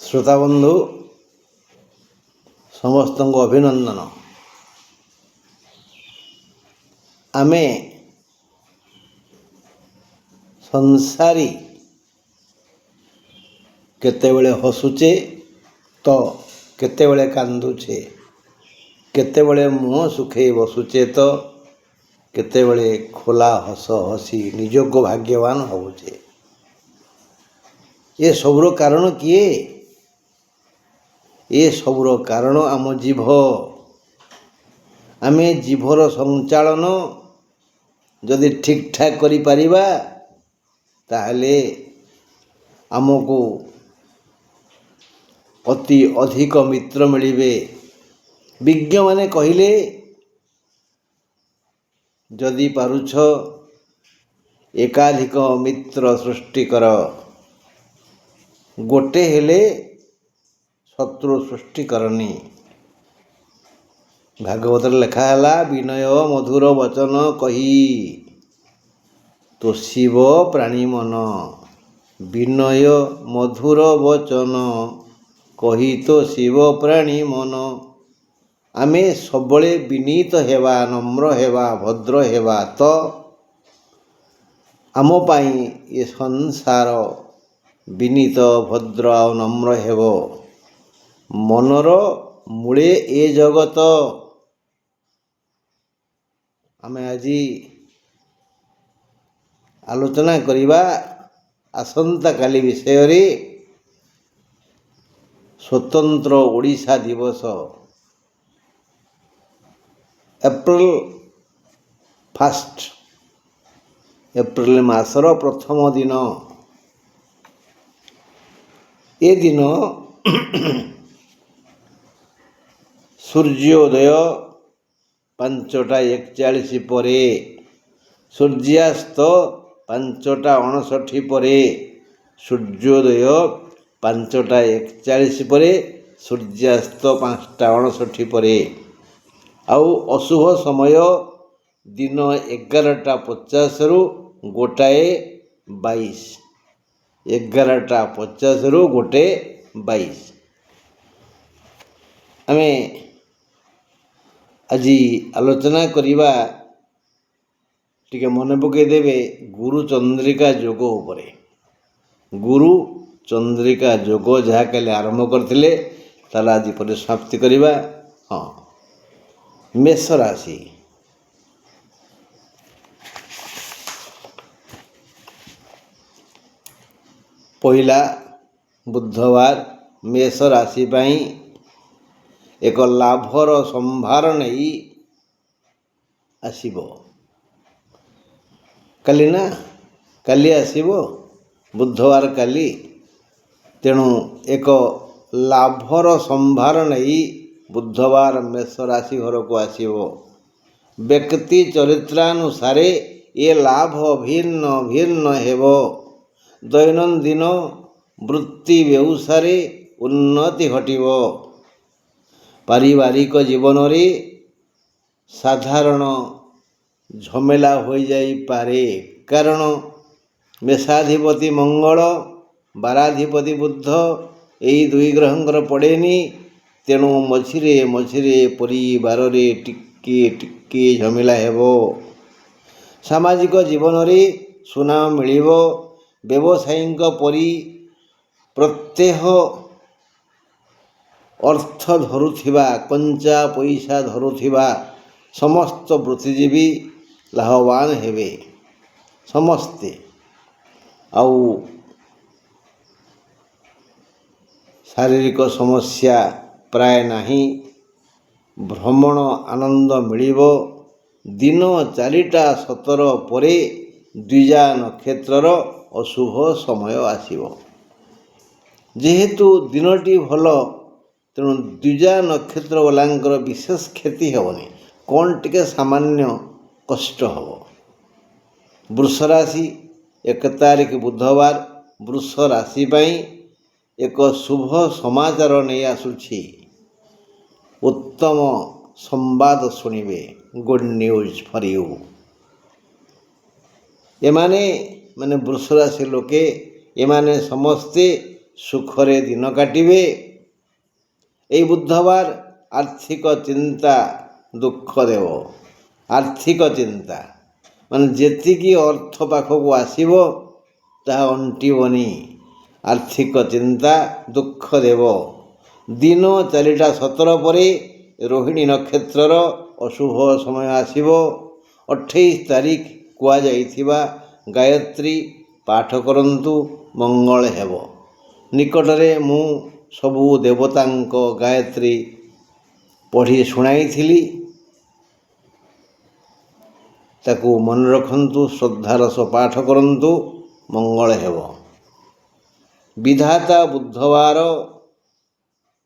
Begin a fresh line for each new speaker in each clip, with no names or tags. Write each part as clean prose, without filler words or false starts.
ଶ୍ରୋତାବନ୍ଧୁ ସମସ୍ତଙ୍କୁ ଅଭିନନ୍ଦନ। ଆମେ ସଂସାରୀ କେତେବେଳେ ହସୁଛେ ତ କେତେବେଳେ କାନ୍ଦୁଛେ, କେତେବେଳେ ମୁହଁ ଶୁଖେଇ ବସୁଛେ ତ କେତେବେଳେ ଖୋଲା ହସ ହସି ନିଜକୁ ଭାଗ୍ୟବାନ ହେଉଛେ। ଏ ସବୁର କାରଣ କିଏ? ଏ ସବୁର କାରଣ ଆମ ଜିଭ। ଆମେ ଜିଭର ସଞ୍ଚାଳନ ଯଦି ଠିକ୍ ଠାକ୍ କରିପାରିବା ତାହେଲେ ଆମକୁ ଅତି ଅଧିକ ମିତ୍ର ମିଳିବେ। ବିଜ୍ଞମାନେ କହିଲେ, ଯଦି ପାରୁଛ ଏକାଧିକ ମିତ୍ର ସୃଷ୍ଟି କର, ଗୋଟେ ହେଲେ ଶତ୍ରୁ ସୃଷ୍ଟି କରନି। ଭାଗବତରେ ଲେଖା ହେଲା, ବିନୟ ମଧୁର ବଚନ କହି ତୋଷିବ ପ୍ରାଣୀ ମନ। ବିନୟ ମଧୁର ବଚନ କହି ତୋଷିବ ପ୍ରାଣୀ ମନ। ଆମେ ସବୁବେଳେ ବିନୀତ ହେବା, ନମ୍ର ହେବା, ଭଦ୍ର ହେବା ତ ଆମ ପାଇଁ ଏ ସଂସାର ବିନୀତ, ଭଦ୍ର ଆଉ ନମ୍ର ହେବ। ମନର ମୂଳେ ଏ ଜଗତ। ଆମେ ଆଜି ଆଲୋଚନା କରିବା ଆସନ୍ତାକାଲି ବିଷୟରେ ସ୍ୱତନ୍ତ୍ର ଓଡ଼ିଶା ଦିବସ। ଏପ୍ରିଲ 1, ଏପ୍ରିଲ ମାସର ପ୍ରଥମ ଦିନ। ଏ ଦିନ ସୂର୍ଯ୍ୟୋଦୟ 5ଟା 41 ପରେ, ସୂର୍ଯ୍ୟାସ୍ତ 5ଟା 59 ପରେ, ସୂର୍ଯ୍ୟୋଦୟ 5ଟା 41 ପରେ, ସୂର୍ଯ୍ୟାସ୍ତ 5ଟା 59 ପରେ। ଆଉ ଅଶୁଭ ସମୟ ଦିନ 11ଟା 50ରୁ 1ଟା 22। 11ଟା 50ରୁ 1ଟା 22। ଆମେ ଆଜି ଆଲୋଚନା କରିବା, ଟିକେ ମନେ ପକାଇଦେବେ, ଗୁରୁ ଚନ୍ଦ୍ରିକା ଯୋଗ ଉପରେ। ଗୁରୁ ଚନ୍ଦ୍ରିକା ଯୋଗ ଯାହା କାଲି ଆରମ୍ଭ କରିଥିଲେ, ତାହେଲେ ଆଜି ପରିସମାପ୍ତି କରିବା। ମେଷ ରାଶି। ପହିଲା ବୁଧବାର ମେଷ ରାଶି ପାଇଁ ଏକ ଲାଭର ସମ୍ଭାର ନେଇ ଆସିବ। କାଲି ଆସିବ, ବୁଧବାର କାଲି। ତେଣୁ ଏକ ଲାଭର ସମ୍ଭାର ନେଇ ବୁଧବାର ମେଷ ରାଶି ଘରକୁ ଆସିବ। ବ୍ୟକ୍ତି ଚରିତ୍ରାନୁସାରେ ଏ ଲାଭ ଭିନ୍ନ ଭିନ୍ନ ହେବ। ଦୈନନ୍ଦିନ ବୃତ୍ତି ବ୍ୟବସାୟରେ ଉନ୍ନତି ଘଟିବ। ପାରିବାରିକ ଜୀବନରେ ସାଧାରଣ ଝମେଲା ହୋଇଯାଇପାରେ, କାରଣ ମେଷାଧିପତି ମଙ୍ଗଳ, ବାରାଧିପତି ବୁଧ, ଏହି ଦୁଇ ଗ୍ରହଙ୍କର ପଡ଼େନି। ତେଣୁ ମଝିରେ ମଝିରେ ପରିବାରରେ ଟିକିଏ ଝମେଲା ହେବ। ସାମାଜିକ ଜୀବନରେ ସୁନାମ ମିଳିବ। ବ୍ୟବସାୟୀଙ୍କ ପରି ପ୍ରତ୍ୟହ ଅର୍ଥ ଧରୁଥିବା, କଞ୍ଚା ପଇସା ଧରୁଥିବା ସମସ୍ତ ବୃତ୍ତିଜୀବୀ ଲାଭବାନ ହେବେ। ସମସ୍ତେ। ଆଉ ଶାରୀରିକ ସମସ୍ୟା ପ୍ରାୟ ନାହିଁ। ଭ୍ରମଣ ଆନନ୍ଦ ମିଳିବ। ଦିନ 4ଟା 17 ପରେ ଦ୍ୱିଜା ନକ୍ଷତ୍ରର ଅଶୁଭ ସମୟ ଆସିବ। ଯେହେତୁ ଦିନଟି ଭଲ, ତେଣୁ ଦ୍ୱିଜା ନକ୍ଷତ୍ର ବାଲାଙ୍କର ବିଶେଷ କ୍ଷତି ହେବନି। କ'ଣ ଟିକେ ସାମାନ୍ୟ କଷ୍ଟ ହେବ। ବୃଷ ରାଶି 1 ତାରିଖ ବୁଧବାର ବୃଷ ରାଶି ପାଇଁ ଏକ ଶୁଭ ସମାଚାର ନେଇ ଆସୁଛି। ଉତ୍ତମ ସମ୍ବାଦ ଶୁଣିବେ। Good news for you. ଏମାନେ ବୃଷ ରାଶି ଲୋକେ, ଏମାନେ ସମସ୍ତେ ସୁଖରେ ଦିନ କାଟିବେ। এই ବୁଧବାର ଆର୍ଥିକ ଚିନ୍ତା ଦୁଃଖ ଦେବ। ଆର୍ଥିକ ଚିନ୍ତା ମାନେ ଯେତିକି ଅର୍ଥ ପାଖକୁ ଆସିବ ତାହା ଅଣ୍ଟିବନି। ଆର୍ଥିକ ଚିନ୍ତା ଦୁଃଖ ଦେବ। ଦିନ 4ଟା 17 ପରେ ରୋହିଣୀ ନକ୍ଷତ୍ରର ଅଶୁଭ ସମୟ ଆସିବ। 28 ତାରିଖ କୁହାଯାଇଥିବା ଗାୟତ୍ରୀ ପାଠ କରନ୍ତୁ, ମଙ୍ଗଳ ହେବ। ନିକଟରେ ମୁଁ ସବୁ ଦେବତାଙ୍କ ଗାୟତ୍ରୀ ପଢ଼ି ଶୁଣାଇଥିଲି, ତାକୁ ମନେ ରଖନ୍ତୁ, ଶ୍ରଦ୍ଧାର ସହ ପାଠ କରନ୍ତୁ, ମଙ୍ଗଳ ହେବ। ବିଧାତା ବୁଧବାର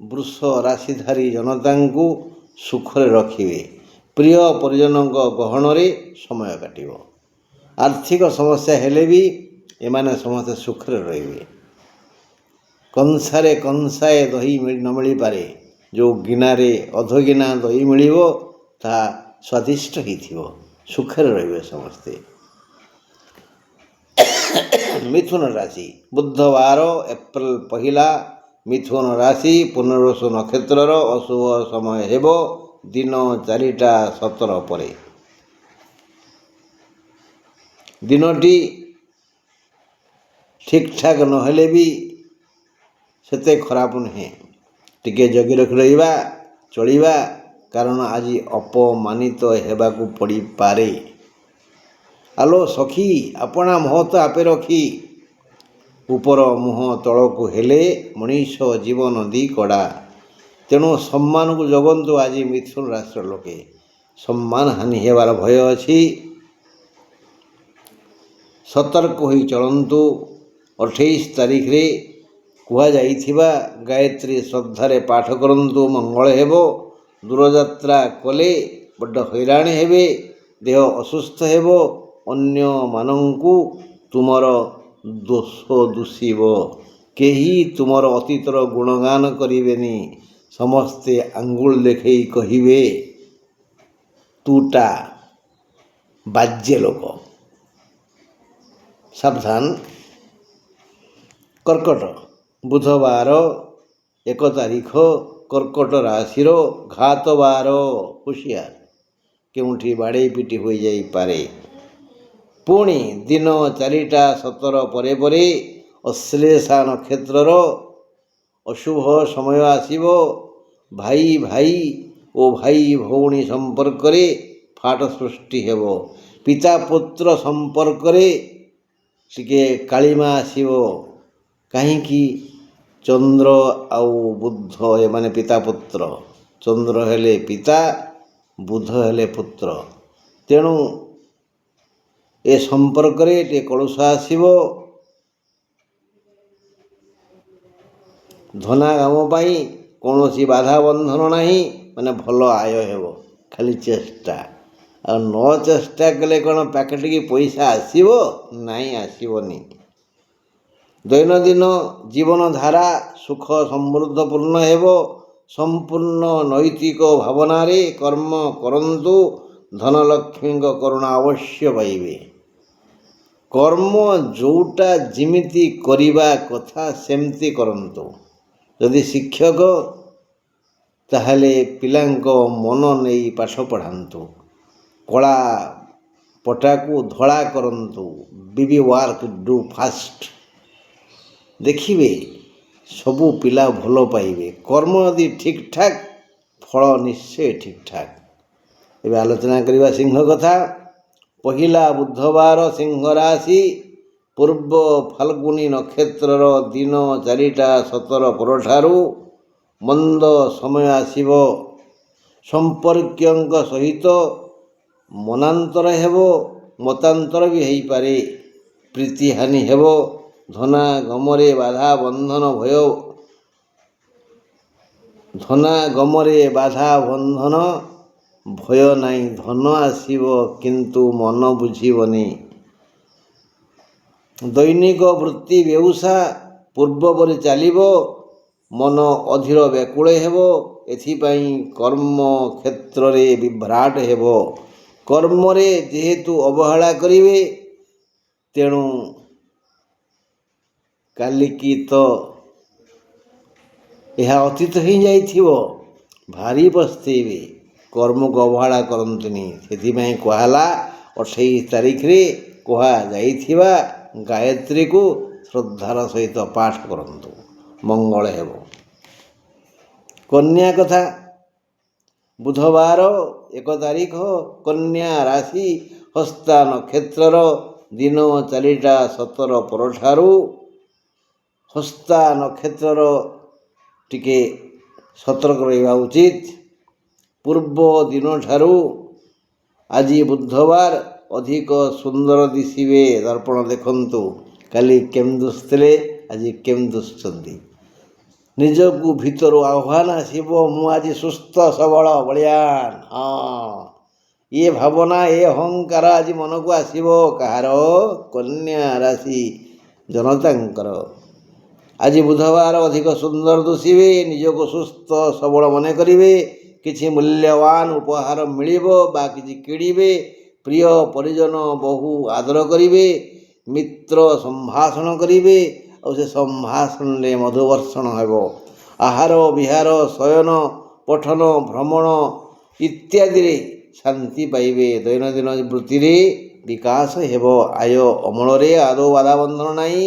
ବୃଷ ରାଶିଧାରୀ ଜନତାଙ୍କୁ ସୁଖରେ ରଖିବେ। ପ୍ରିୟ ପରିଜନଙ୍କ ଗହଣରେ ସମୟ କାଟିବ। ଆର୍ଥିକ ସମସ୍ୟା ହେଲେ ବି ଏମାନେ ସମସ୍ତେ ସୁଖରେ ରହିବେ। କଂସାରେ କଂସାଏ ଦହି ନ ମିଳିପାରେ, ଯେଉଁ ଗିନାରେ ଅଧଗିନା ଦହି ମିଳିବ ତାହା ସ୍ୱାଦିଷ୍ଟ ହେଇଥିବ। ସୁଖରେ ରହିବେ ସମସ୍ତେ। ମିଥୁନ ରାଶି ବୁଧବାର ଏପ୍ରିଲ 1 ମିଥୁନ ରାଶି ପୁନର୍ବସୁ ନକ୍ଷତ୍ରର ଅଶୁଭ ସମୟ ହେବ। ଦିନ 4ଟା 17 ପରେ। ଦିନଟି ଠିକ୍ଠାକ୍ ନହେଲେ ବି ସେତେ ଖରାପ ନୁହେଁ। ଟିକେ ଜଗି ରଖି ରହିବା, ଚଳିବା, କାରଣ ଆଜି ଅପମାନିତ ହେବାକୁ ପଡ଼ିପାରେ। ଆଲୋ ସଖୀ ଆପଣା ମହତ ଆପେ ରଖି, ଉପର ମୁହଁ ତଳକୁ ହେଲେ ମଣିଷ ଜୀବନ ଦି କଡ଼ା। ତେଣୁ ସମ୍ମାନକୁ ଜଗନ୍ତୁ। ଆଜି ମିଥୁନ ରାଶିର ଲୋକେ ସମ୍ମାନ ହାନି ହେବାର ଭୟ ଅଛି। ସତର୍କ ହୋଇ ଚଳନ୍ତୁ। 28 ତାରିଖରେ କୁହାଯାଇଥିବା ଗାୟତ୍ରୀ ଶ୍ରଦ୍ଧାରେ ପାଠ କରନ୍ତୁ, ମଙ୍ଗଳ ହେବ। ଦୂରଯାତ୍ରା କଲେ ବଡ଼ ହଇରାଣ ହେବେ। ଦେହ ଅସୁସ୍ଥ ହେବ। ଅନ୍ୟମାନଙ୍କୁ ତୁମର ଦୋଷ ଦୂଷିବ। କେହି ତୁମର ଅତୀତର ଗୁଣଗାନ କରିବେନି। ସମସ୍ତେ ଆଙ୍ଗୁଳି ଦେଖେଇ କହିବେ ତୁଟା ବାଜେ ଲୋକ। ସାବଧାନ। କର୍କଟ ବୁଧବାର 1 ତାରିଖ କର୍କଟ ରାଶିର ଘାତବାର। ହୁସିଆର, କେଉଁଠି ବାଡ଼େଇ ପିଟି ହୋଇଯାଇପାରେ। ପୁଣି ଦିନ 4ଟା 17 ପରେ ପରେ ଅଶ୍ଳେଷା ନକ୍ଷତ୍ରର ଅଶୁଭ ସମୟ ଆସିବ। ଭାଇ ଭାଇ ଓ ଭାଇ ଭଉଣୀ ସମ୍ପର୍କରେ ଫାଟ ସୃଷ୍ଟି ହେବ। ପିତା ପୁତ୍ର ସମ୍ପର୍କରେ ଟିକେ କାଳିମା ଆସିବ। କାହିଁକି? ଚନ୍ଦ୍ର ଆଉ ବୁଧ ଏମାନେ ପିତା ପୁତ୍ର। ଚନ୍ଦ୍ର ହେଲେ ପିତା, ବୁଧ ହେଲେ ପୁତ୍ର। ତେଣୁ ଏ ସମ୍ପର୍କରେ ଟିକେ କଳୁଷ ଆସିବ। ଧନାଗମ ପାଇଁ କୌଣସି ବାଧା ବନ୍ଧନ ନାହିଁ, ମାନେ ଭଲ ଆୟ ହେବ। ଖାଲି ଚେଷ୍ଟା। ଆଉ ନ ଚେଷ୍ଟା କଲେ କ'ଣ ପ୍ୟାକେଟିକି ପଇସା ଆସିବ? ନାଇଁ, ଆସିବନି। ଦୈନନ୍ଦିନ ଜୀବନଧାରା ସୁଖ ସମୃଦ୍ଧପୂର୍ଣ୍ଣ ହେବ। ସମ୍ପୂର୍ଣ୍ଣ ନୈତିକ ଭାବନାରେ କର୍ମ କରନ୍ତୁ। ଧନଲକ୍ଷ୍ମୀଙ୍କ କରୁଣା ଅବଶ୍ୟ ପାଇବେ। କର୍ମ ଯେଉଁଟା ଯେମିତି କରିବା କଥା ସେମିତି କରନ୍ତୁ। ଯଦି ଶିକ୍ଷକ, ତାହେଲେ ପିଲାଙ୍କ ମନ ନେଇ ପାଠ ପଢ଼ାନ୍ତୁ। କଳା ପଟାକୁ ଧଳା କରନ୍ତୁ। ବେବି ୱାର୍କ ଡୁ ଫାଷ୍ଟ। ଦେଖିବେ ସବୁ ପିଲା ଭଲ ପାଇବେ। କର୍ମ ଯଦି ଠିକ୍ଠାକ୍, ଫଳ ନିଶ୍ଚୟ ଠିକ୍ଠାକ୍। ଏବେ ଆଲୋଚନା କରିବା ସିଂହ କଥା। 1 ବୁଧବାର ସିଂହ ରାଶି ପୂର୍ବ ଫାଲ୍ଗୁନୀ ନକ୍ଷତ୍ରର ଦିନ 4ଟା 17 ପରଠାରୁ ମନ୍ଦ ସମୟ ଆସିବ। ସମ୍ପର୍କୀୟଙ୍କ ସହିତ ମନାନ୍ତର ହେବ। ମତାନ୍ତର ବି ହେଇପାରେ। ପ୍ରୀତିହାନି ହେବ। ଧନାଗମରେ ବାଧା ବନ୍ଧନ ଭୟ ନାହିଁ। ଧନ ଆସିବ, କିନ୍ତୁ ମନ ବୁଝିବନି। ଦୈନିକ ବୃତ୍ତି ବେଉସା ପୂର୍ବପରି ଚାଲିବ। ମନ ଅଧୀର ବ୍ୟାକୁଳ ହେବ। ଏଥିପାଇଁ କର୍ମ କ୍ଷେତ୍ରରେ ବିଭ୍ରାଟ ହେବ। କର୍ମରେ ଯେହେତୁ ଅବହେଳା କରିବେ, ତେଣୁ କାଲିକି ତ ଏହା ଅତୀତ ହେଇଯାଇଥିବ, ଭାରି ପସ୍ତେଇବେ। କର୍ମକୁ ଅବହେଳା କରନ୍ତୁନି। ସେଥିପାଇଁ କୁହାହେଲା 28 ତାରିଖରେ କୁହାଯାଇଥିବା ଗାୟତ୍ରୀକୁ ଶ୍ରଦ୍ଧାର ସହିତ ପାଠ କରନ୍ତୁ, ମଙ୍ଗଳ ହେବ। କନ୍ୟା କଥା, ବୁଧବାର 1 ତାରିଖ, କନ୍ୟା ରାଶି, ହସ୍ତା ନକ୍ଷତ୍ରର ଦିନ 4ଟା 17 ପରଠାରୁ। ହସ୍ତା ନକ୍ଷତ୍ରର ଟିକେ ସତର୍କ ରହିବା ଉଚିତ। ପୂର୍ବ ଦିନଠାରୁ ଆଜି ବୁଧବାର ଅଧିକ ସୁନ୍ଦର ଦିଶିବେ। ଦର୍ପଣ ଦେଖନ୍ତୁ, କାଲି କେମିତି ଦୁଶୁଥିଲେ, ଆଜି କେମିତି ଦୁଶୁଛନ୍ତି। ନିଜକୁ ଭିତରୁ ଆହ୍ୱାନ ଆସିବ, ମୁଁ ଆଜି ସୁସ୍ଥ ସବଳ ବଳିଆନ। ଏ ଭାବନା, ଏ ଅହଙ୍କାର ଆଜି ମନକୁ ଆସିବ। କାହାର? କନ୍ୟା ରାଶି ଜନତାଙ୍କର। ଆଜି ବୁଧବାର ଅଧିକ ସୁନ୍ଦର ଦିଶିବେ। ନିଜକୁ ସୁସ୍ଥ ସବଳ ମନେ କରିବେ। କିଛି ମୂଲ୍ୟବାନ ଉପହାର ମିଳିବ ବା କିଛି କିଣିବେ। ପ୍ରିୟ ପରିଜନ ବହୁ ଆଦର କରିବେ। ମିତ୍ର ସମ୍ଭାଷଣ କରିବେ, ଆଉ ସେ ସମ୍ଭାଷଣରେ ମଧୁବର୍ଷଣ ହେବ। ଆହାର ବିହାର, ଶୟନ, ପଠନ, ଭ୍ରମଣ ଇତ୍ୟାଦିରେ ଶାନ୍ତି ପାଇବେ। ଦୈନନ୍ଦିନ ବୃତ୍ତିରେ ବିକାଶ ହେବ। ଆୟ ଅମଳରେ ଆଦୌ ବାଧାବନ୍ଧନ ନାହିଁ,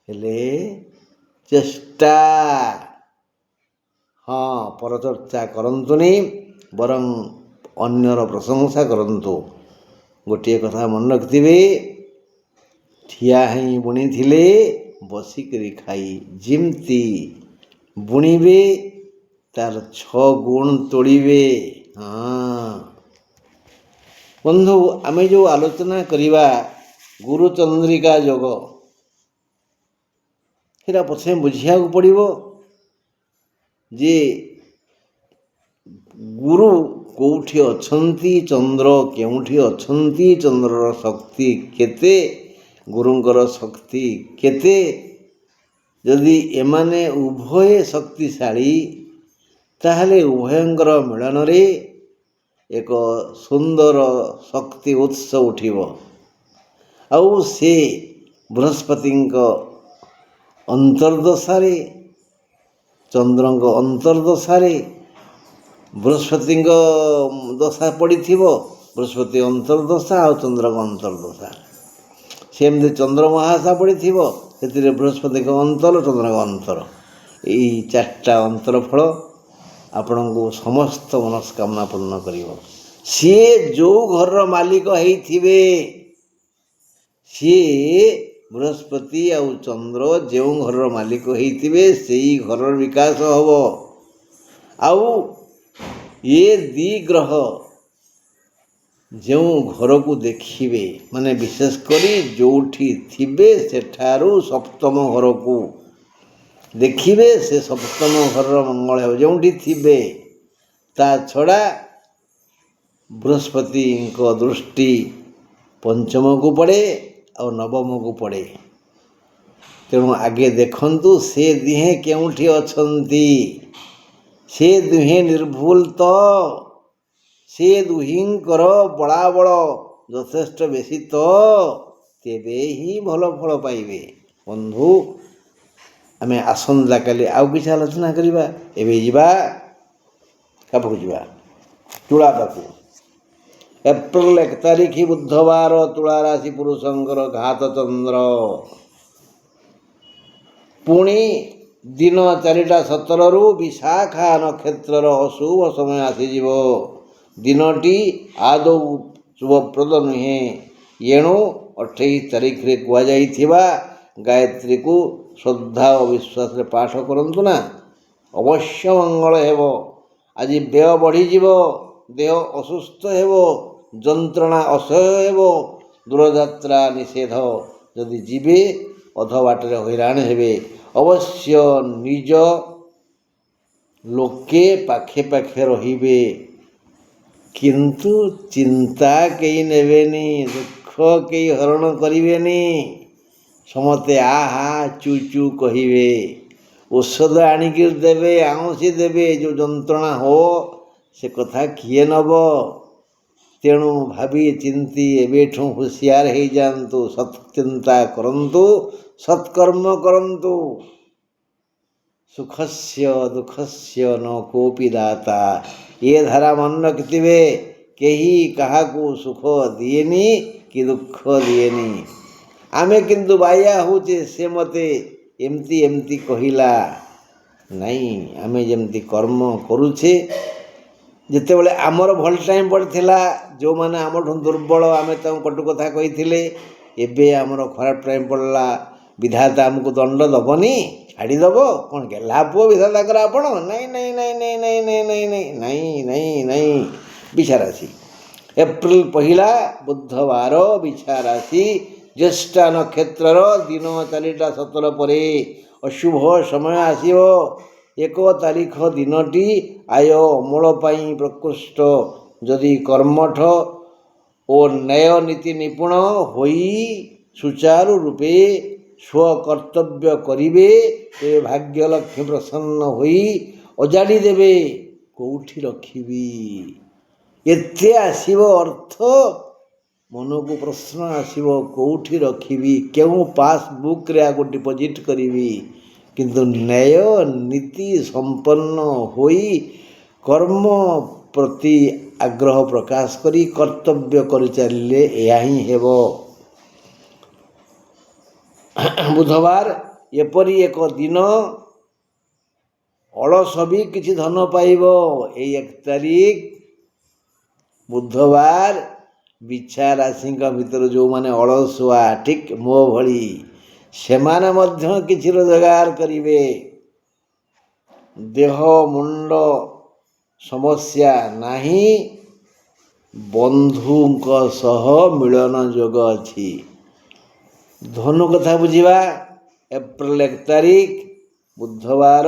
ହେଲେ ଚେଷ୍ଟା। ପରଚର୍ଚ୍ଚା କରନ୍ତୁନି, ବରଂ ଅନ୍ୟର ପ୍ରଶଂସା କରନ୍ତୁ। ଗୋଟିଏ କଥା ମନେ ରଖିଥିବେ, ଠିଆ ହେଇ ବୁଣିଥିଲେ ବସିକରି ଖାଇ। ଯେମିତି ବୁଣିବେ ତାର 6 ଗୁଣ ତୋଳିବେ। ବନ୍ଧୁ, ଆମେ ଯେଉଁ ଆଲୋଚନା କରିବା ଗୁରୁଚନ୍ଦ୍ରିକା ଯୋଗ, ସେଟା ପ୍ରଥମେ ବୁଝିବାକୁ ପଡ଼ିବ ଯେ ଗୁରୁ କେଉଁଠି ଅଛନ୍ତି, ଚନ୍ଦ୍ର କେଉଁଠି ଅଛନ୍ତି, ଚନ୍ଦ୍ରର ଶକ୍ତି କେତେ, ଗୁରୁଙ୍କର ଶକ୍ତି କେତେ। ଯଦି ଏମାନେ ଉଭୟ ଶକ୍ତିଶାଳୀ, ତାହେଲେ ଉଭୟଙ୍କର ମିଳନରେ ଏକ ସୁନ୍ଦର ଶକ୍ତି ଉତ୍ସ ଉଠିବ। ଆଉ ସେ ବୃହସ୍ପତିଙ୍କ ଅନ୍ତର୍ଦଶାରେ, ଚନ୍ଦ୍ରଙ୍କ ଅନ୍ତର୍ଦଶାରେ ବୃହସ୍ପତିଙ୍କ ଦଶା ପଡ଼ିଥିବ। ବୃହସ୍ପତି ଅନ୍ତର୍ଦଶା ଆଉ ଚନ୍ଦ୍ରଙ୍କ ଅନ୍ତର୍ଦଶା। ସେମିତି ଚନ୍ଦ୍ର ମହାଦଶା ପଡ଼ିଥିବ, ସେଥିରେ ବୃହସ୍ପତିଙ୍କ ଅନ୍ତର, ଚନ୍ଦ୍ରଙ୍କ ଅନ୍ତର। ଏହି 4ଟା ଅନ୍ତର ଫଳ ଆପଣଙ୍କୁ ସମସ୍ତ ମନସ୍କାମନା ପୂର୍ଣ୍ଣ କରିବ। ସିଏ ଯେଉଁ ଘରର ମାଲିକ ହେଇଥିବେ, ସିଏ ବୃହସ୍ପତି ଆଉ ଚନ୍ଦ୍ର ଯେଉଁ ଘରର ମାଲିକ ହେଇଥିବେ, ସେଇ ଘରର ବିକାଶ ହେବ। ଆଉ ଏ 2 ଗ୍ରହ ଯେଉଁ ଘରକୁ ଦେଖିବେ, ମାନେ ବିଶେଷ କରି ଯେଉଁଠି ଥିବେ ସେଠାରୁ ସପ୍ତମ ଘରକୁ ଦେଖିବେ, ସେ ସପ୍ତମ ଘରର ମଙ୍ଗଳ ହେବ ଯେଉଁଠି ଥିବେ। ତା ଛଡ଼ା ବୃହସ୍ପତିଙ୍କ ଦୃଷ୍ଟି ପଞ୍ଚମକୁ ପଡ଼େ ଆଉ ନବମକୁ ପଡ଼େ। ତେଣୁ ଆଗେ ଦେଖନ୍ତୁ ସେ ଦୁହେଁ କେଉଁଠି ଅଛନ୍ତି। ସେ ଦୁହେଁ ନିର୍ଭୁଲ ତ, ସେ ଦୁହିଁଙ୍କର ବଳାବଳ ଯଥେଷ୍ଟ ବେଶୀ ତ, ତେବେ ହିଁ ଭଲ ଫଳ ପାଇବେ। ବନ୍ଧୁ, ଆମେ ଆସନ୍ତାକାଲି ଆଉ କିଛି ଆଲୋଚନା କରିବା। ଏବେ ଯିବା କାହାକୁ ଯିବା? ତୁଳା ପାଖକୁ। ଏପ୍ରିଲ 1 ତାରିଖ ବୁଧବାର, ତୁଳା ରାଶି ପୁରୁଷଙ୍କର ଘାତ ଚନ୍ଦ୍ର। ପୁଣି ଦିନ 4ଟା 17ରୁ ବିଶାଖା ନକ୍ଷତ୍ରର ଅଶୁଭ ସମୟ ଆସିଯିବ। ଦିନଟି ଆଦୌ ଶୁଭପ୍ରଦ ନୁହେଁ। ଏଣୁ 28 ତାରିଖରେ କୁହାଯାଇଥିବା ଗାୟତ୍ରୀକୁ ଶ୍ରଦ୍ଧା ଓ ବିଶ୍ୱାସରେ ପାଠ କରନ୍ତୁ ନା, ଅବଶ୍ୟ ମଙ୍ଗଳ ହେବ। ଆଜି ବ୍ୟୟ ବଢ଼ିଯିବ, ଦେହ ଅସୁସ୍ଥ ହେବ, ଯନ୍ତ୍ରଣା ଅସହ୍ୟ ହେବ। ଦୂରଯାତ୍ରା ନିଷେଧ। ଯଦି ଯିବେ ଅଧ ବାଟରେ ହଇରାଣ ହେବେ। ଅବଶ୍ୟ ନିଜ ଲୋକେ ପାଖେ ପାଖେ ରହିବେ, କିନ୍ତୁ ଚିନ୍ତା କେହି ନେବେନି, ଦୁଃଖ କେହି ହରଣ କରିବେନି। ସମସ୍ତେ ଆହା ଚୁ ଚୁ କହିବେ। ଔଷଧ ଆଣିକି ଦେବେ, ଆଉଁସି ଦେବେ। ଯେଉଁ ଯନ୍ତ୍ରଣା ହେବ ସେ କଥା କିଏ ନେବ? ତେଣୁ ଭାବି ଚିନ୍ତି ଏବେଠୁ ହୁସିଆର ହେଇଯାଆନ୍ତୁ। ସତ୍ ଚିନ୍ତା କରନ୍ତୁ, ସତ୍କର୍ମ କରନ୍ତୁ। ସୁଖସ୍ୟ ଦୁଃଖସ୍ୟ ନ କୋପି ଦାତା। ଏ ଧାରା ମନେ ରଖିଥିବେ, କେହି କାହାକୁ ସୁଖ ଦିଏନି କି ଦୁଃଖ ଦିଏନି। ଆମେ କିନ୍ତୁ ବାୟା ହେଉଛେ, ସେ ମୋତେ ଏମିତି ଏମିତି କହିଲା। ନାଇଁ, ଆମେ ଯେମିତି କର୍ମ କରୁଛେ, ଯେତେବେଳେ ଆମର ଭଲ ଟାଇମ୍ ପଡ଼ିଥିଲା, ଯେଉଁମାନେ ଆମଠୁ ଦୁର୍ବଳ ଆମେ ତାଙ୍କୁ କଟୁ କଥା କହିଥିଲେ, ଏବେ ଆମର ଖରାପ ଟାଇମ୍ ପଡ଼ିଲା, ବିଧାତା ଆମକୁ ଦଣ୍ଡ ଦେବନି, ଛାଡ଼ିଦେବ? କ'ଣ ଗେହ୍ଲା ପୁଅ ବିଧାତାଙ୍କର ଆପଣ? ନାଇଁ ନାଇଁ ନାଇଁ ନାଇଁ ନାଇଁ ନାଇଁ ନାଇଁ ନାଇଁ ନାଇଁ ନାଇଁ ନାଇଁ। ବିଛା ରାଶି ଏପ୍ରିଲ 1 ବୁଧବାର, ବିଛା ରାଶି, ଜ୍ୟେଷ୍ଠା ନକ୍ଷତ୍ରର ଦିନ 4ଟା 17 ପରେ ଅଶୁଭ ସମୟ ଆସିବ। 1 ତାରିଖ ଦିନଟି ଆୟ ଅମଳ ପାଇଁ ପ୍ରକୃଷ୍ଟ। ଯଦି କର୍ମଠ ଓ ନ୍ୟାୟ ନୀତି ନିପୁଣ ହୋଇ ସୁଚାରୁ ରୂପେ ସ୍ୱକର୍ତ୍ତବ୍ୟ କରିବେ, ତେବେ ଭାଗ୍ୟଲକ୍ଷ୍ମୀ ପ୍ରସନ୍ନ ହୋଇ ଅଜାଡ଼ି ଦେବେ। କେଉଁଠି ରଖିବି? ଏତେ ଆସିବ ଅର୍ଥ, ମନକୁ ପ୍ରଶ୍ନ ଆସିବ, କେଉଁଠି ରଖିବି? କେଉଁ ପାସବୁକ୍ରେ ଆକୁ ଡିପୋଜିଟ୍ କରିବି? କିନ୍ତୁ ନ୍ୟାୟ ନୀତି ସମ୍ପନ୍ନ ହୋଇ କର୍ମ ପ୍ରତି ଆଗ୍ରହ ପ୍ରକାଶ କରି କର୍ତ୍ତବ୍ୟ କରିଚାଲିଲେ ଏହା ହିଁ ହେବ। ବୁଧବାର ଏପରି ଏକ ଦିନ, ଅଳସ ବି କିଛି ଧନ ପାଇବ। ଏଇ 1 ତାରିଖ ବୁଧବାର, ବିଛା ରାଶିଙ୍କ ଭିତରୁ ଯେଉଁମାନେ ଅଳସୁଆ, ଠିକ୍ ମୋ ଭଳି, ସେମାନେ ମଧ୍ୟ କିଛି ରୋଜଗାର କରିବେ। ଦେହ ମୁଣ୍ଡ ସମସ୍ୟା ନାହିଁ, ବନ୍ଧୁଙ୍କ ସହ ମିଳନ ଯୋଗ ଅଛି। ଧନୁ କଥା ବୁଝିବା। ଏପ୍ରିଲ 1 ତାରିଖ ବୁଧବାର,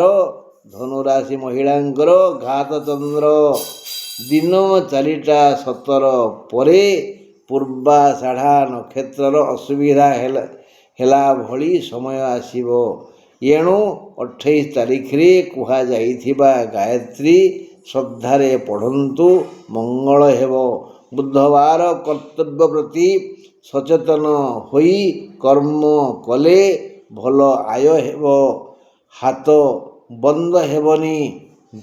ଧନୁରାଶି ମହିଳାଙ୍କର ଘାତ ଚନ୍ଦ୍ର, ଦିନ 4ଟା 17 ପରେ ପୂର୍ବାଷାଢ଼ା ନକ୍ଷତ୍ରର ଅସୁବିଧା ହେଲା ଭଳି ସମୟ ଆସିବ। ଏଣୁ 28 ତାରିଖରେ କୁହାଯାଇଥିବା ଗାୟତ୍ରୀ ଶ୍ରଦ୍ଧାରେ ପଢ଼ନ୍ତୁ, ମଙ୍ଗଳ ହେବ। ବୁଧବାର କର୍ତ୍ତବ୍ୟ ପ୍ରତି ସଚେତନ ହୋଇ କର୍ମ କଲେ ଭଲ ଆୟ ହେବ, ହାତ ବନ୍ଦ ହେବନି।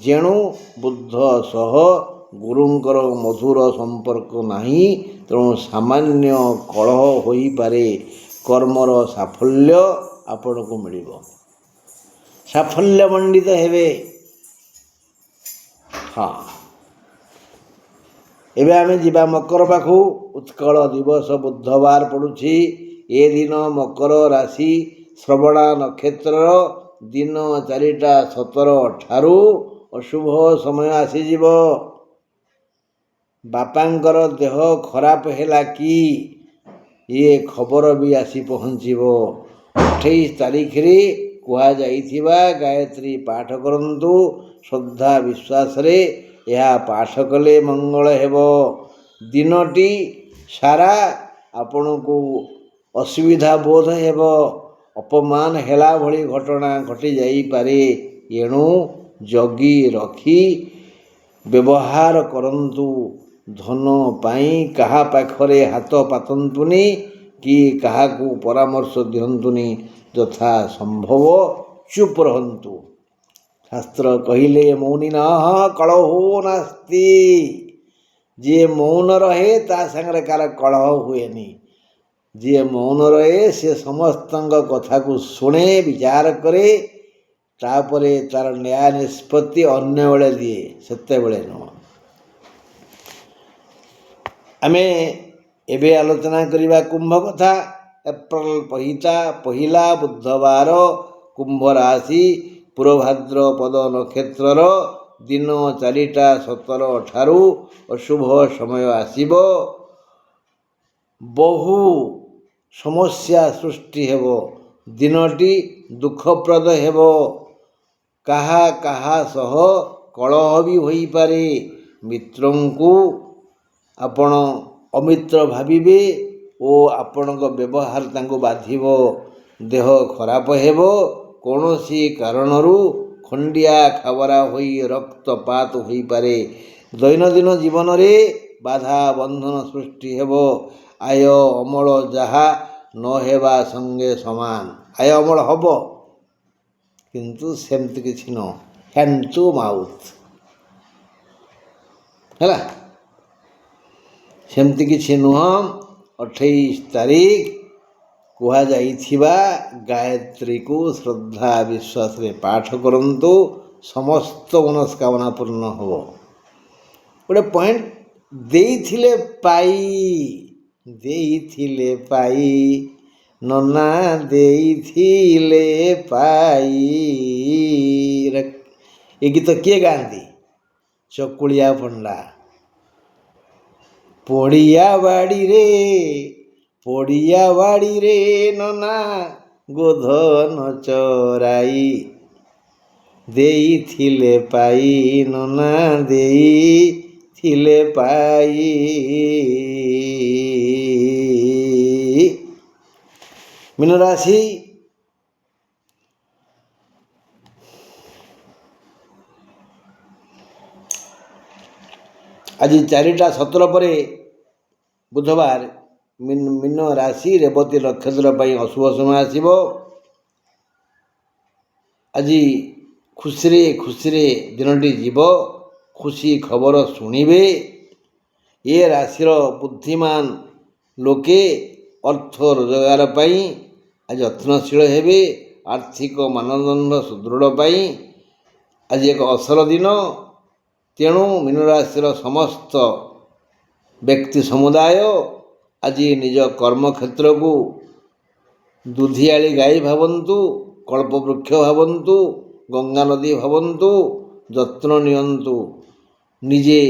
ଯେଣୁ ବୁଧ ସହ ଗୁରୁଙ୍କର ମଧୁର ସମ୍ପର୍କ ନାହିଁ, ତେଣୁ ସାମାନ୍ୟ କଳହ ହୋଇପାରେ। କର୍ମର ସାଫଲ୍ୟ ଆପଣଙ୍କୁ ମିଳିବ, ସାଫଲ୍ୟମଣ୍ଡିତ ହେବେ। ହଁ, ଏବେ ଆମେ ଯିବା ମକର ପାଖକୁ। ଉତ୍କଳ ଦିବସ ବୁଧବାର ପଡ଼ୁଛି। ଏ ଦିନ ମକର ରାଶି ଶ୍ରବଣା ନକ୍ଷତ୍ରର ଦିନ 4ଟା 17 ଠାରୁ ଅଶୁଭ ସମୟ ଆସିଯିବ। ବାପାଙ୍କର ଦେହ ଖରାପ ହେଲା କି, ଏ ଖବର ବି ଆସି ପହଞ୍ଚିବ। 28 ତାରିଖରେ କୁହାଯାଇଥିବା ଗାୟତ୍ରୀ ପାଠ କରନ୍ତୁ, ଶ୍ରଦ୍ଧା ବିଶ୍ୱାସରେ ଏହା ପାଠ କଲେ ମଙ୍ଗଳ ହେବ। ଦିନଟି ସାରା ଆପଣଙ୍କୁ ଅସୁବିଧା ବୋଧ ହେବ, ଅପମାନ ହେଲା ଭଳି ଘଟଣା ଘଟିଯାଇପାରେ। ଏଣୁ ଜଗି ରଖି ବ୍ୟବହାର କରନ୍ତୁ। ଧନ ପାଇଁ କାହା ପାଖରେ ହାତ ପାତନ୍ତୁନି କି କାହାକୁ ପରାମର୍ଶ ଦିଅନ୍ତୁନି। ଯଥା ସମ୍ଭବ ଚୁପ୍ ରହନ୍ତୁ। ଶାସ୍ତ୍ର କହିଲେ ମୌନିନଃ କଳହୋ ନାସ୍ତି। ଯିଏ ମୌନ ରହେ ତା ସାଙ୍ଗରେ କାହାର କଳହ ହୁଏନି। ଯିଏ ମୌନ ରହେ ସେ ସମସ୍ତଙ୍କ କଥାକୁ ଶୁଣେ, ବିଚାର କରେ, ତାପରେ ତାର ନ୍ୟାୟ ନିଷ୍ପତ୍ତି ଅନ୍ୟବେଳେ ଦିଏ, ସେତେବେଳେ ନୁହଁ। ଆମେ ଏବେ ଆଲୋଚନା କରିବା କୁମ୍ଭ କଥା। ଏପ୍ରିଲ 1 ବୁଧବାର, କୁମ୍ଭ ରାଶି, ପୂର୍ବଭାଦ୍ରପଦ ନକ୍ଷତ୍ରର ଦିନ 4ଟା 17 ଠାରୁ ଅଶୁଭ ସମୟ ଆସିବ। ବହୁ ସମସ୍ୟା ସୃଷ୍ଟି ହେବ। ଦିନଟି ଦୁଃଖପ୍ରଦ ହେବ। କାହା ସହ କଳହ ବି ହୋଇପାରେ। ମିତ୍ରଙ୍କୁ ଆପଣ ଅମିତ୍ର ଭାବିବେ ଓ ଆପଣଙ୍କ ବ୍ୟବହାର ତାଙ୍କୁ ବାଧିବ। ଦେହ ଖରାପ ହେବ। କୌଣସି କାରଣରୁ ଖଣ୍ଡିଆ ଖାବରା ହୋଇ ରକ୍ତପାତ ହୋଇପାରେ। ଦୈନନ୍ଦିନ ଜୀବନରେ ବାଧା ବନ୍ଧନ ସୃଷ୍ଟି ହେବ। ଆୟ ଅମଳ ଯାହା ନ ହେବା ସଙ୍ଗେ ସମାନ। ଆୟ ଅମଳ ହେବ କିନ୍ତୁ ସେମିତି କିଛି ନୁହଁ, ହ୍ୟାଣ୍ଡ ଟୁ ମାଉଥ୍ ହେଲା। ସେମିତି କିଛି ନୁହଁ। 28 ତାରିଖ କୁହାଯାଇଥିବା ଗାୟତ୍ରୀକୁ ଶ୍ରଦ୍ଧା ବିଶ୍ୱାସରେ ପାଠ କରନ୍ତୁ, ସମସ୍ତ ମନସ୍କାମନା ପୂର୍ଣ୍ଣ ହେବ। ଗୋଟେ ପଏଣ୍ଟ, ଦେଇଥିଲେ ପାଇ ନନା ଦେଇଥିଲେ ପାଇ। ଏ ଗୀତ କିଏ ଗାଆନ୍ତି? ଚକୁଳିଆ ପଣ୍ଡା। ପଡ଼ିଆ ବାଡ଼ିରେ ନନା ଗୋଧନ ଚରାଇ, ଦେଇଥିଲେ ପାଇ ନନା ଦେଇଥିଲେ ପାଇ। ମୀନ ରାଶି, ଆଜି 4ଟା 17 ପରେ ବୁଧବାର ମୀନ ରାଶି ରେବତୀ ନକ୍ଷତ୍ର ପାଇଁ ଅଶୁଭ ସମୟ ଆସିବ। ଆଜି ଖୁସିରେ ଦିନଟି ଯିବ, ଖୁସି ଖବର ଶୁଣିବେ। ଏ ରାଶିର ବୁଦ୍ଧିମାନ ଲୋକେ ଅର୍ଥ ରୋଜଗାର ପାଇଁ ଆଜି ଯତ୍ନଶୀଳ ହେବେ। ଆର୍ଥିକ ମାନଦଣ୍ଡ ସୁଦୃଢ଼ ପାଇଁ ଆଜି ଏକ ଅସଲ ଦିନ। ତେଣୁ ମୀନ ରାଶିର ସମସ୍ତ ବ୍ୟକ୍ତି ସମୁଦାୟ ଆଜି ନିଜ କର୍ମକ୍ଷେତ୍ରକୁ ଦୁଧିଆଳି ଗାଈ ଭାବନ୍ତୁ, କଳ୍ପବୃକ୍ଷ ଭାବନ୍ତୁ, ଗଙ୍ଗା ନଦୀ ଭାବନ୍ତୁ, ଯତ୍ନ ନିଅନ୍ତୁ। ନିଜେ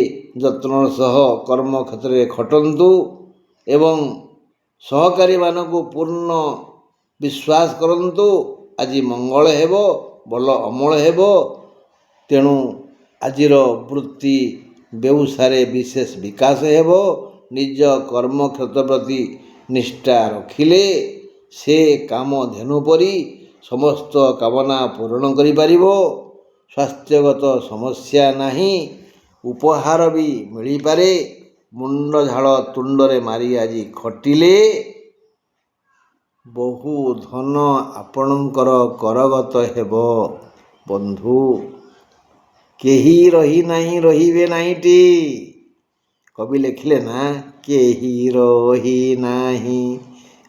ଯତ୍ନର ସହ କର୍ମକ୍ଷେତ୍ରରେ ଖଟନ୍ତୁ ଏବଂ ସହକାରୀମାନଙ୍କୁ ପୂର୍ଣ୍ଣ ବିଶ୍ୱାସ କରନ୍ତୁ। ଆଜି ମଙ୍ଗଳ ହେବ, ଭଲ ଅମଳ ହେବ। ତେଣୁ ଆଜିର ବୃତ୍ତି ବ୍ୟବସାୟରେ ବିଶେଷ ବିକାଶ ହେବ। ନିଜ କର୍ମକ୍ଷେତ୍ର ପ୍ରତି ନିଷ୍ଠା ରଖିଲେ ସେ କାମଧେନୁ ପରି ସମସ୍ତ କାମନା ପୂରଣ କରିପାରିବ। ସ୍ୱାସ୍ଥ୍ୟଗତ ସମସ୍ୟା ନାହିଁ, ଉପହାର ବି ମିଳିପାରେ। ମୁଣ୍ଡ ଝାଳ ତୁଣ୍ଡରେ ମାରି ଆଜି ଖଟିଲେ ବହୁ ଧନ ଆପଣଙ୍କର କରଗତ ହେବ। ବନ୍ଧୁ, କେହି ରହିବେ ନାହିଁଟି। କବି ଲେଖିଲେ ନା, କେହି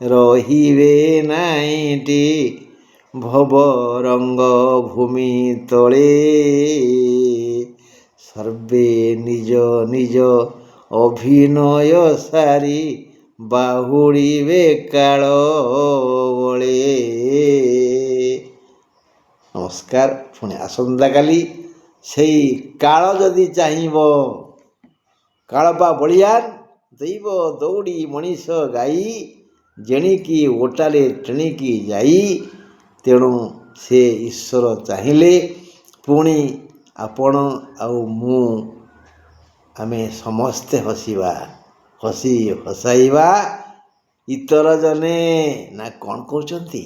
ରହିବେ ନାହିଁଟି ଭବରଙ୍ଗ ଭୂମି ତଳେ। ସର୍ବେ ନିଜ ଅଭିନୟ ସାରି ବାହୁଡ଼ିବେ କାଳ ବଳେ। ନମସ୍କାର। ପୁଣି ଆସନ୍ତାକାଲି ସେଇ କାଳ ଯଦି ଚାହିଁବ, କାଳପା ବଳିଆନ ଦୈବ ଦୌଡ଼ି ମଣିଷ ଗାଇ, ଜେଣିକି ଓଟାରେ ଟେଣିକି ଯାଇ। ତେଣୁ ସେ ଈଶ୍ୱର ଚାହିଁଲେ ପୁଣି ଆପଣ ଆଉ ମୁଁ ଆମେ ସମସ୍ତେ ହସାଇବା ଇତର ଜନେ। ନା କ'ଣ କହୁଛନ୍ତି?